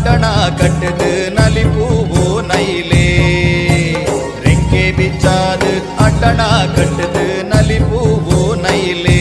அட்டனா கட்டுது நலிப்பூவோ நயிலே ரெங்கே பிச்சாது அட்டனா கட்டுது நலிப்பூவோ நயிலே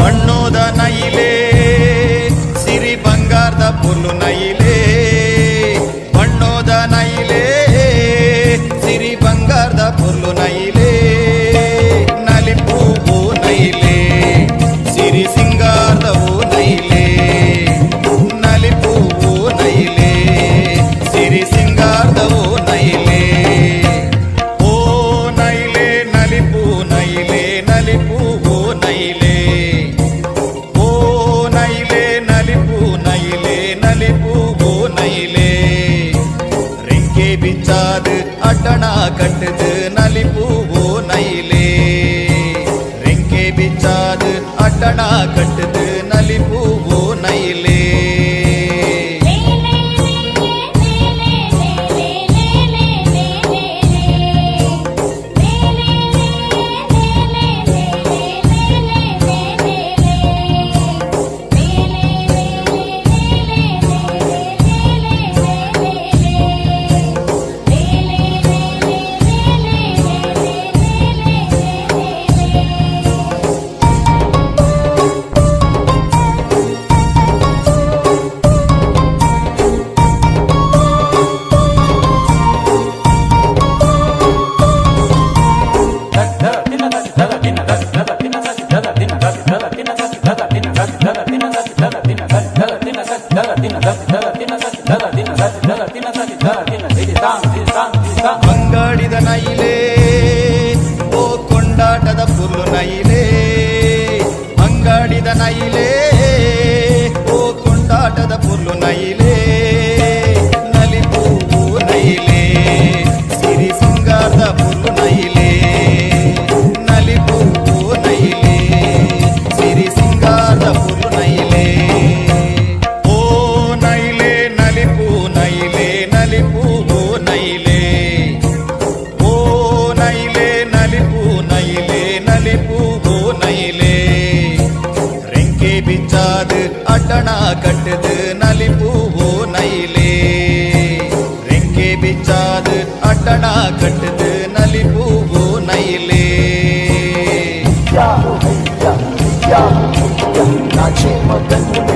ಮಣ್ಣೋದ ನೈಲೇ ಸಿರಿ ಬಂಗಾರದ ಪುಲ್ಲು ನೈಲೇ ಮಣ್ಣೋದ ನೈಲೇ ಸಿರಿ ಬಂಗಾರದ ಪುಲ್ಲು ನೈಲೇ ನಲಿಪೂವು ನೈಲೇ ಸಿರಿ ಸಿಂಗಾರದವು ನೈಲೇ ನಲಿಪೂವು ನೈಲೇ ಸಿರಿ ಸಿಂಗಾರದವು ನೈಲೇ ಓ ನೈಲೇ ನಲಿಪೂ ನೈಲೇ ನಲಿಪೂವು ನೈಲೇ பிச்சாது அட்டனா கட்டுது நலிப்பூவோ நயிலே ரெங்கே பிச்சாது அட்டனா கட்டுது நலிப்பூவோ நயிலே ಅಂಗಾಡಿದ ನೈಲೇ ಓ ಕೊಂಡಾಟದ ಪುಲ್ಲು ನೈಲೇ ಅಂಗಾಡಿದ ನೈಲೇ ಓ ಕೊಂಡಾಟದ ಪುಲ್ಲು ನೈಲೇ ನಲಿಪೂವು ನೈಲೇ ಸಿರಿ ಸಿಂಗಾರದ ಪುಲ್ಲು ನೈಲೇ ನಲಿಪೂವು ನೈಲೇ ಸಿರಿ ಸಿಂಗಾರದ ಪುಲ್ಲು ನೈಲೇ ಓ ನೈಲೇ ನಲಿಪೂ ನೈಲೇ ನಲಿಪೂವು ನೈಲೇ ಓ ನೈಲೇ ನಲಿಪೂ ನೈಲೇ ನಲಿಪೂವು ನೈಲೇ ரெங்கே பிச்சாது அட்டனா கட்டுது நலிப்பூவோ நைலே ரெங்கே பிச்சாது அட்டனா கட்டுது நலிப்பூவோ நைலே நாச்சே மதன்